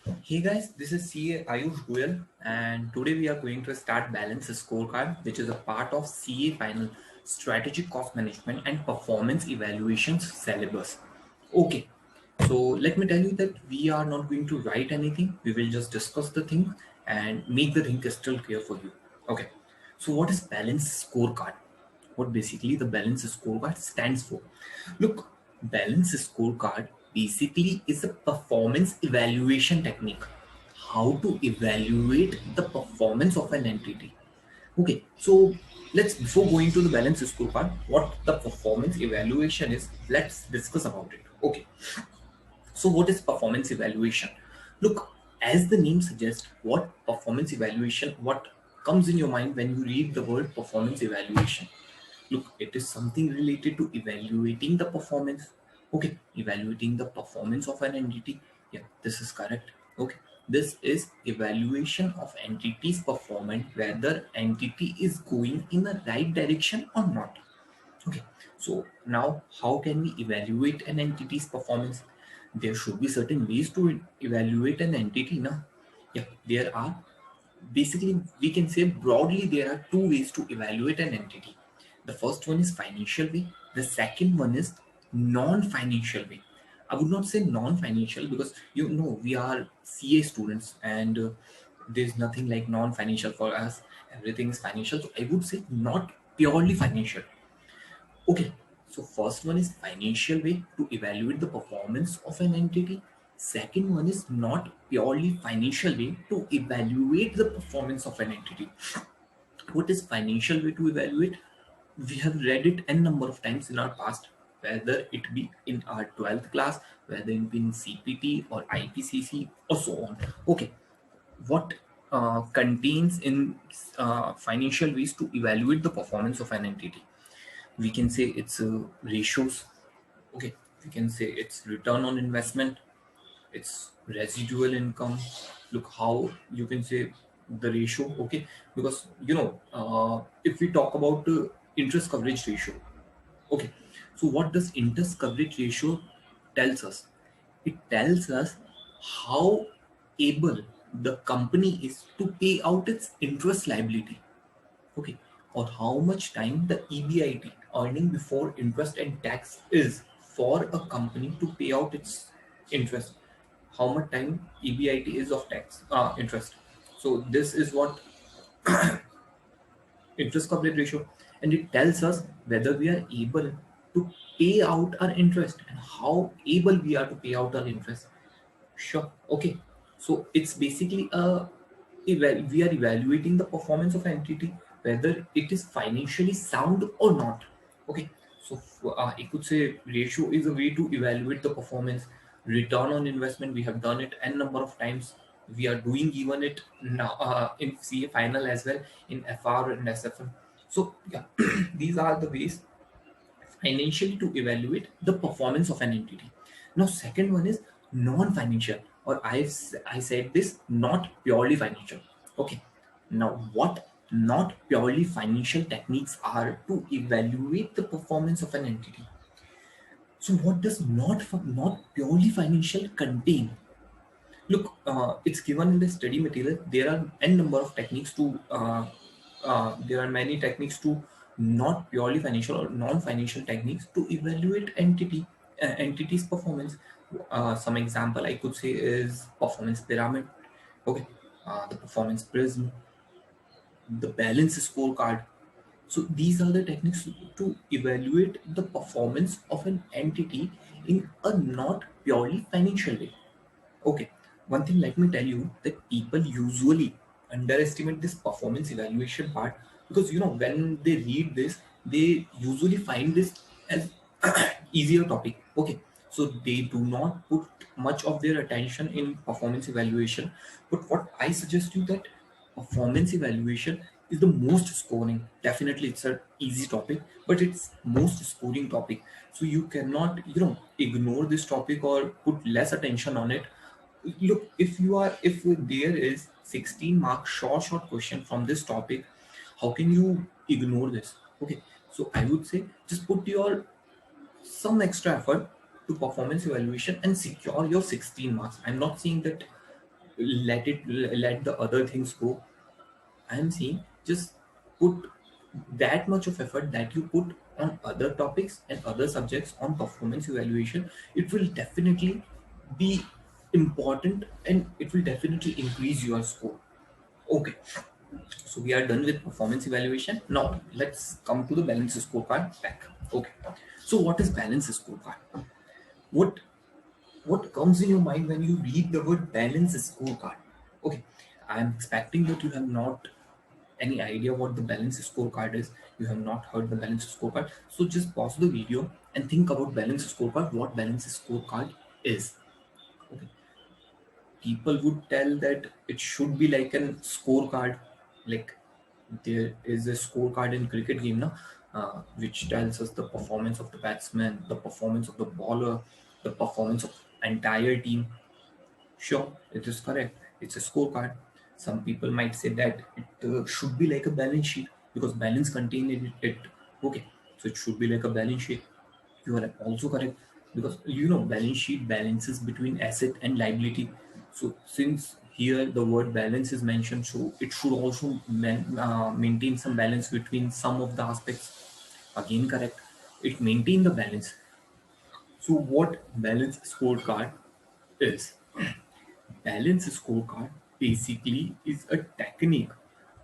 Hey guys, this is CA Ayush Goyal, and today we are going to start Balance Scorecard, which is a part of CA Final Strategic Cost Management and Performance Evaluations syllabus. Okay, so let me tell you that we are not going to write anything, we will just discuss the thing and make the thing crystal clear for you. Okay, so what is Balance Scorecard? What basically the balance scorecard stands for. Look, balance scorecard basically is a performance evaluation technique. How to evaluate the performance of an entity. Okay, so let's before going to the balance scorecard, what the performance evaluation is, let's discuss about it. Okay, so what is performance evaluation? Look, as the name suggests, what performance evaluation, what comes in your mind when you read the word performance evaluation? Look, it is something related to evaluating the performance. Okay, evaluating the performance of an entity. Yeah, this is correct. Okay, this is evaluation of entity's performance, whether entity is going in the right direction or not. Okay, so now how can we evaluate an entity's performance? There should be certain ways to evaluate an entity. Now, yeah, there are. Basically, we can say broadly there are two ways to evaluate an entity. The first one is financial way, the second one is non-financial way. I would not say non-financial because we are CA students and there's nothing like non-financial for us. Everything is financial. So I would say not purely financial. Okay, so first one is financial way to evaluate the performance of an entity. Second one is not purely financial way to evaluate the performance of an entity. What is financial way to evaluate? We have read it n number of times in our past, whether it be in our 12th class, whether it be in CPT or IPCC or so on. Okay, what contains in financial ways to evaluate the performance of an entity? We can say it's ratios. Okay, we can say it's return on investment, it's residual income. Look how you can say the ratio. Okay, because if we talk about interest coverage ratio. Okay, so what does interest coverage ratio tells us? It tells us how able the company is to pay out its interest liability. Okay, or how much time the EBIT, earning before interest and tax, is for a company to pay out its interest. How much time EBIT is of tax interest. So this is what interest coverage ratio, and it tells us whether we are able to pay out our interest and how able we are to pay out our interest. Sure. Okay. So it's basically we are evaluating the performance of an entity, whether it is financially sound or not. Okay. So I could say ratio is a way to evaluate the performance. Return on investment, we have done it n number of times. We are doing even it now in CA final as well, in FR and SFM. So yeah, these are the ways financially to evaluate the performance of an entity. Now, second one is non-financial, or I said this not purely financial. Okay. Now, what not purely financial techniques are to evaluate the performance of an entity? So, what does not purely financial contain? Look, it's given in the study material. There are n number of techniques to. There are many techniques to not purely financial or non-financial techniques to evaluate entity's performance. Some example I could say is performance pyramid. Okay, the performance prism, the balance scorecard. So these are the techniques to evaluate the performance of an entity in a not purely financial way. Okay, one thing let me tell you that people usually underestimate this performance evaluation part because when they read this, they usually find this as easier topic. Okay, so they do not put much of their attention in performance evaluation. But what I suggest you that performance evaluation is the most scoring. Definitely, it's an easy topic, but it's most scoring topic. So you cannot ignore this topic or put less attention on it. Look, if there is 16 mark short question from this topic, how can you ignore this? Okay, so I would say just put your some extra effort to performance evaluation and secure your 16 marks. I'm not saying that let the other things go. I am saying just put that much of effort that you put on other topics and other subjects on performance evaluation. It will definitely be important and it will definitely increase your score. Okay, so we are done with performance evaluation. Now let's come to the balance scorecard back. Okay, so what is balance scorecard? What what comes in your mind when you read the word balance scorecard? Okay, I am expecting that you have not any idea what the balance scorecard is. You have not heard the balance scorecard. So just pause the video and think about balance scorecard, what balance scorecard is. Okay. People would tell that it should be like an scorecard, like there is a scorecard in cricket game now, which tells us the performance of the batsman, the performance of the bowler, the performance of entire team. Sure, it is correct. It's a scorecard. Some people might say that it should be like a balance sheet because balance contained in it. Okay, so it should be like a balance sheet. You are also correct because balance sheet balances between asset and liability. So since here the word balance is mentioned, so it should also maintain some balance between some of the aspects. Again, correct. It maintain the balance. So what balance scorecard is? Balance scorecard basically is a technique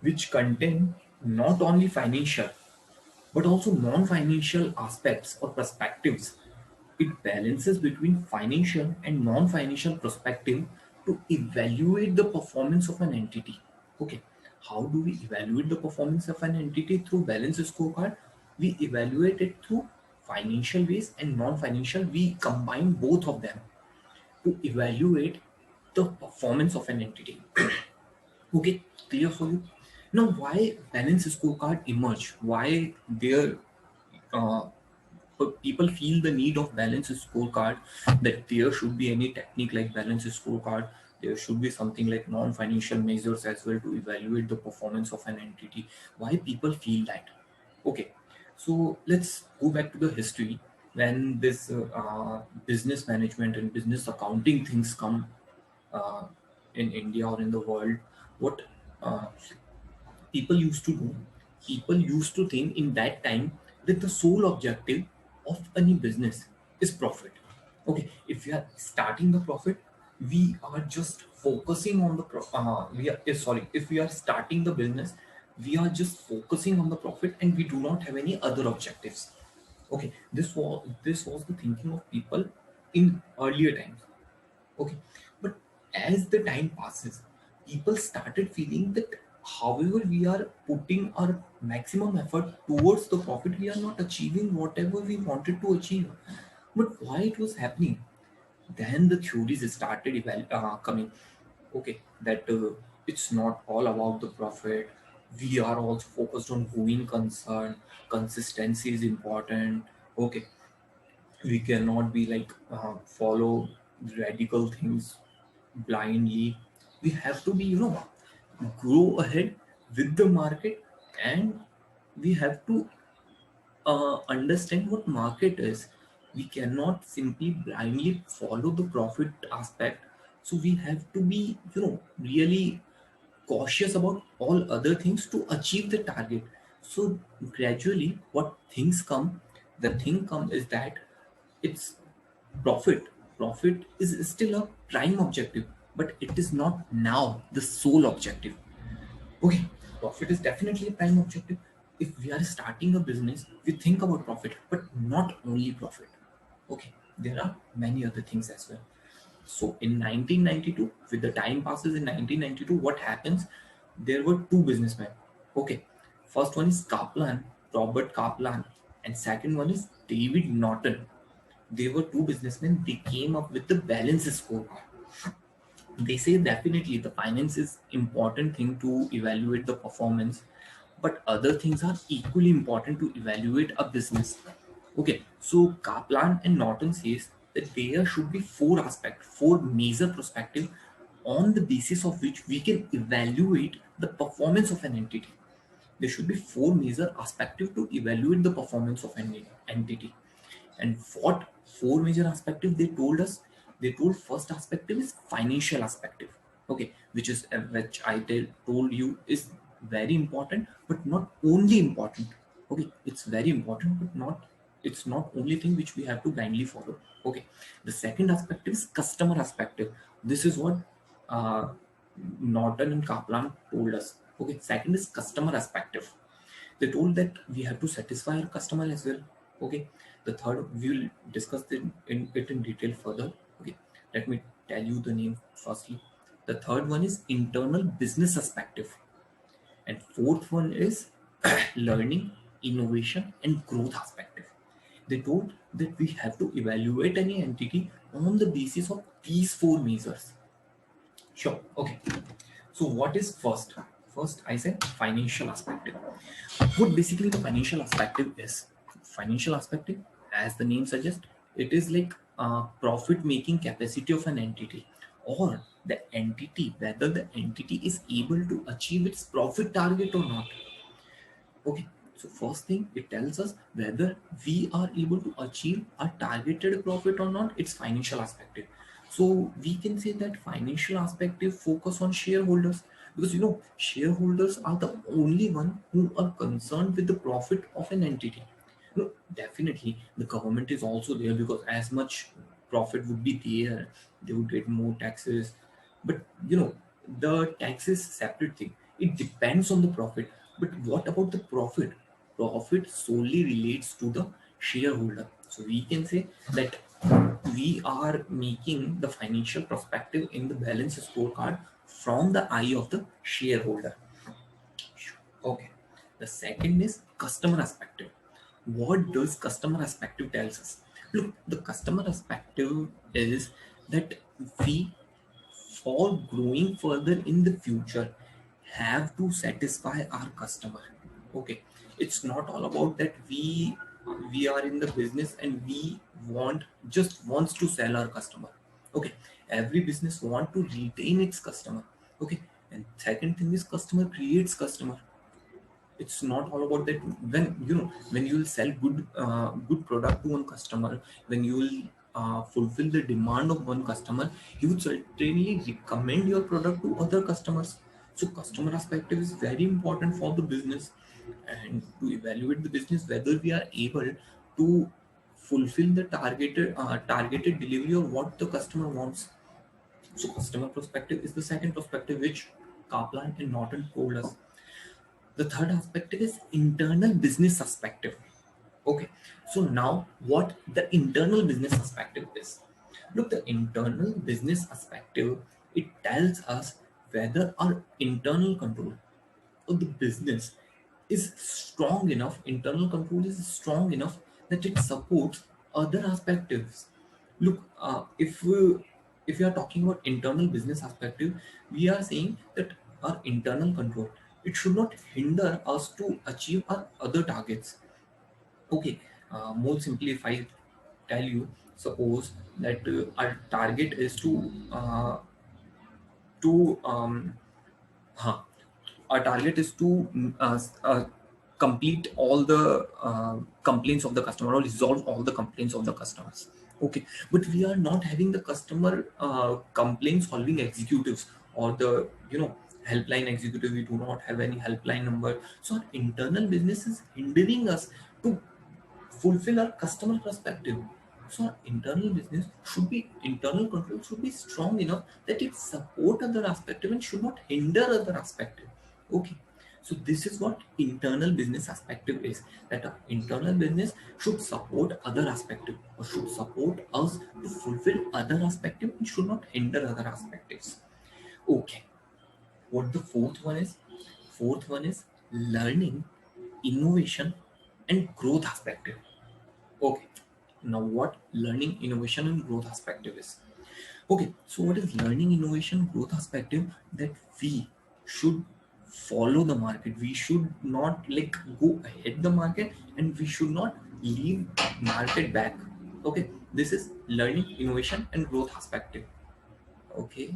which contain not only financial but also non-financial aspects or perspectives. It balances between financial and non-financial perspective to evaluate the performance of an entity. Okay, how do we evaluate the performance of an entity through balance scorecard? We evaluate it through financial ways and non-financial. We combine both of them to evaluate the performance of an entity. Okay, clear for you. Now, why balance scorecard emerge? Why there uh, people feel the need of balance scorecard? That there should be any technique like balance scorecard. There should be something like non-financial measures as well to evaluate the performance of an entity. Why people feel that? Okay, so let's go back to the history when this business management and business accounting things come uh, in India or in the world. What uh, people used to do, people used to think in that time that the sole objective of any business is profit. Okay, if we are starting the profit, we are just focusing on the if we are starting the business, we are just focusing on the profit and we do not have any other objectives. Okay, this was the thinking of people in earlier times. Okay, but as the time passes, people started feeling that however we are putting our maximum effort towards the profit, we are not achieving whatever we wanted to achieve. But why it was happening? Then the theories started coming. Okay, that it's not all about the profit. We are also focused on going concern. Consistency is important. Okay, we cannot be like follow radical things blindly. We have to be grow ahead with the market, and we have to understand what market is. We cannot simply blindly follow the profit aspect. So we have to be really cautious about all other things to achieve the target. So gradually what things come, the thing come is that it's profit. Profit is still a prime objective, but it is not now the sole objective. Okay, profit is definitely a prime objective. If we are starting a business, we think about profit, but not only profit. Okay, there are many other things as well. So in 1992, with the time passes in 1992, what happens? There were two businessmen. Okay, first one is Kaplan, Robert Kaplan, and second one is David Norton. They were two businessmen. They came up with the balance scorecard. They say definitely the finance is important thing to evaluate the performance, but other things are equally important to evaluate a business. Okay, so Kaplan and Norton says that there should be four major perspective on the basis of which we can evaluate the performance of an entity. There should be four major aspects to evaluate the performance of an entity. And what four major aspects they told us? They told first aspect is financial aspect. Okay, which told you is very important, but not only important. Okay, it's very important, but not only thing which we have to blindly follow. Okay, the second aspect is customer aspect. This is what uh, Norton and Kaplan told us. Okay, second is customer aspect. They told that we have to satisfy our customer as well. Okay, the third, we will discuss it in detail further. Okay, let me tell you the name firstly. The third one is internal business perspective, and fourth one is learning, innovation, and growth perspective. They told that we have to evaluate any entity on the basis of these four measures. Sure. Okay. So what is first? First, I said financial aspect. What basically the financial aspect is? Financial aspect, as the name suggests, it is like profit making capacity of an entity, or the entity, whether the entity is able to achieve its profit target or not. Okay, so first thing, it tells us whether we are able to achieve a targeted profit or not. It's financial aspect. So we can say that financial aspect focus on shareholders, because shareholders are the only one who are concerned with the profit of an entity. Definitely the government is also there, because as much profit would be there, they would get more taxes. But the tax is separate thing. It depends on the profit. But what about the profit? Profit solely relates to the shareholder. So we can say that we are making the financial perspective in the balance scorecard from the eye of the shareholder. Okay. The second is customer perspective. What does customer perspective tells us? Look, the customer perspective is that we, for growing further in the future, have to satisfy our customer. Okay, it's not all about that we are in the business and we wants to sell our customer. Okay, every business want to retain its customer. Okay, and second thing is customer creates customer. It's not all about that. When you will sell good product to one customer, when you will fulfill the demand of one customer, you would certainly recommend your product to other customers. So customer perspective is very important for the business, and to evaluate the business whether we are able to fulfill the targeted delivery of what the customer wants. So customer perspective is the second perspective which Kaplan and Norton told us. The third aspect is internal business perspective. Okay, so now what the internal business perspective is? Look, the internal business perspective, it tells us whether our internal control of the business is strong enough, internal control is strong enough that it supports other aspects. Look, if we are talking about internal business perspective, we are saying that our internal control, it should not hinder us to achieve our other targets. Okay, more simply, if I tell you, suppose that our target is to huh, our target is to complete all the complaints of the customer, or resolve all the complaints of the customers. Okay, but we are not having the customer complaint solving executives, or the helpline executive. We do not have any helpline number. So our internal business is hindering us to fulfill our customer perspective. So our internal control should be strong enough that it support other aspective and should not hinder other aspective. Okay. So this is what internal business aspective is. That our internal business should support other aspective, or should support us to fulfill other aspective and should not hinder other aspectives. Okay. What the fourth one is? Fourth one is learning, innovation, and growth aspective. Okay. Now, what learning, innovation, and growth perspective is? Okay. So, what is learning, innovation, growth perspective? That we should follow the market. We should not like go ahead the market, and we should not leave market back. Okay. This is learning, innovation, and growth perspective. Okay.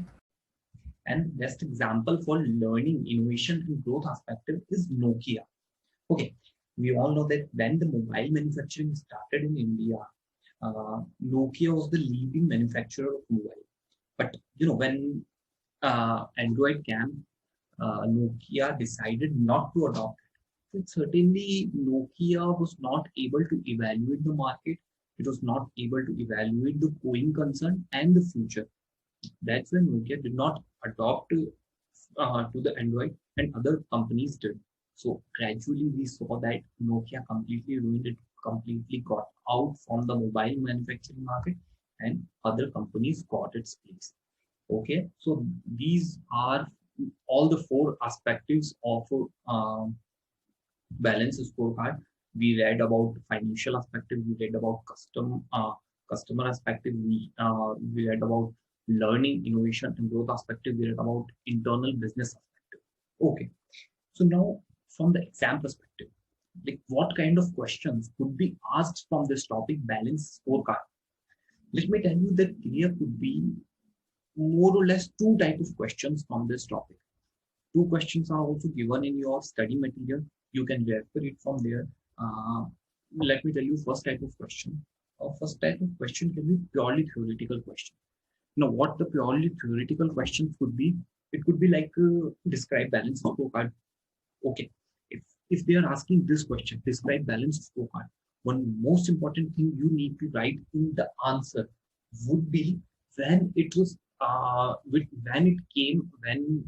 And the best example for learning, innovation, and growth perspective is Nokia. Okay. We all know that when the mobile manufacturing started in India, Nokia was the leading manufacturer of mobile. But when Android camp, Nokia decided not to adopt it. So certainly, Nokia was not able to evaluate the market. It was not able to evaluate the going concern and the future. That's when Nokia did not adopt to the Android, and other companies did. So gradually, we saw that Nokia completely ruined it, completely got out from the mobile manufacturing market, and other companies got its place. Okay, so these are all the four aspects of balance scorecard. We read about financial aspect. We read about customer aspect. We read about learning, innovation, and growth aspect. We read about internal business aspect. Okay, so now from the exam perspective, like what kind of questions could be asked from this topic, balance scorecard? Let me tell you that there could be more or less two types of questions from this topic. Two questions are also given in your study material. You can refer it from there. Uh, Let me tell you first type of question. First type of question can be purely theoretical question. Now, what the purely theoretical questions could be? It could be like describe balance scorecard. Okay, if they are asking this question, describe balance scorecard, one most important thing you need to write in the answer would be when it was when it came when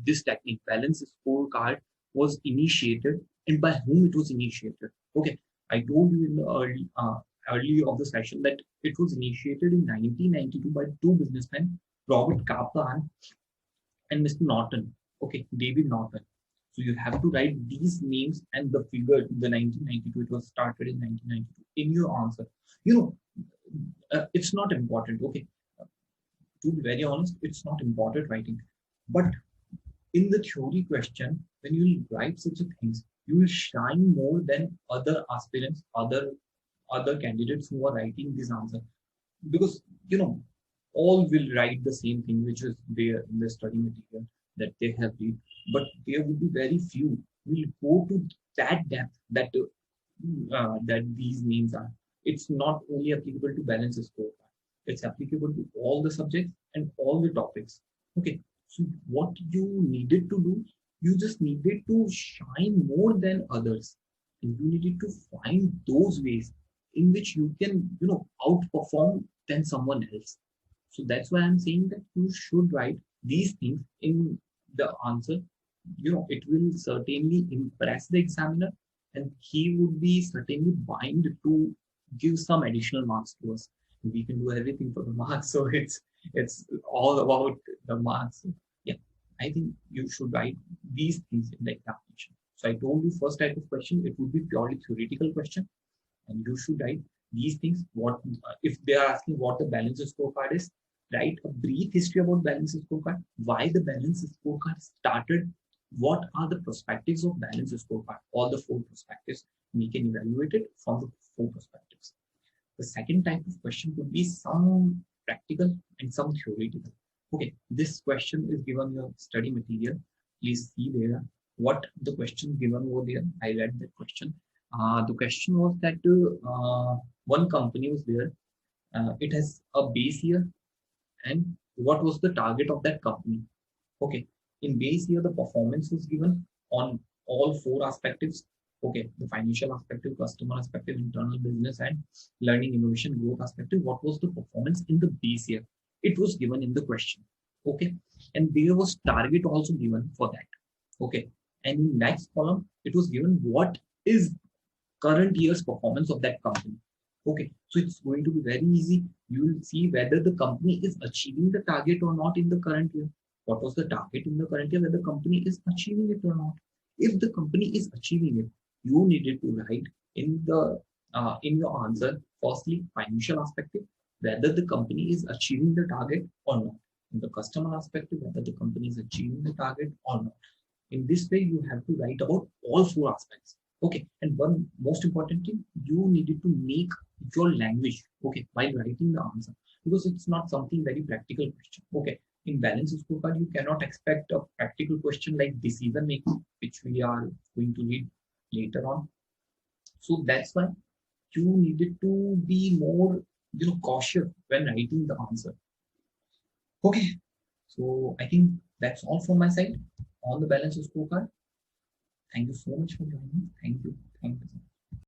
this technique balance scorecard was initiated and by whom it was initiated. Okay, I told you in the early of the session that it was initiated in 1992 by two businessmen, Robert Kaplan and Mr. Norton. Okay, David Norton. So you have to write these names and the figure, the 1992, it was started in 1992 in your answer. You know, it's not important. Okay, to be very honest, it's not important writing. But in the theory question, when you write such a things, you will shine more than other aspirants, other candidates who are writing this answer, because you know all will write the same thing which is there in the study material that they have read, but there will be very few who will go to that depth that that these names are. It's not only applicable to balance scorecard, it's applicable to all the subjects and all the topics. Okay, so what you needed to do, you just needed to shine more than others, and you needed to find those ways in which you can outperform than someone else. So that's why I'm saying that you should write these things in the answer. It will certainly impress the examiner, and he would be certainly bind to give some additional marks to us. We can do everything for the marks, so it's all about the marks. Yeah, I think you should write these things in the examination. So I told you first type of question, it would be purely theoretical question, and you should write these things. What if they are asking what the balance scorecard is? Write a brief history about balance scorecard, why the balance scorecard started, what are the perspectives of balance scorecard, all the four perspectives. We can evaluate it from the four perspectives. The second type of question could be some practical and some theoretical. Okay, this question is given your study material. Please see there what the question given over there. I read that question. The question was that one company was there. It has a base year, and what was the target of that company? Okay, in base year, the performance was given on all four aspects. Okay, the financial aspect, customer aspect, internal business, and learning, innovation, growth aspect. What was the performance in the base year? It was given in the question. Okay, and there was target also given for that. Okay, and in next column, it was given what is current year's performance of that company. Okay, so it's going to be very easy. You will see whether the company is achieving the target or not in the current year. What was the target in the current year, whether the company is achieving it or not. If the company is achieving it, you needed to write in your answer, firstly, financial aspect, whether the company is achieving the target or not. In the customer aspect, whether the company is achieving the target or not. In this way, you have to write about all four aspects. Okay, and one most important thing, you needed to make your language okay while writing the answer, because it's not something very practical question. Okay, in balance scorecard, you cannot expect a practical question like decision making, which we are going to read later on. So that's why you needed to be more cautious when writing the answer. Okay, So I think that's all from my side on the balance scorecard. Thank you so much for joining. Thank you. Thank you.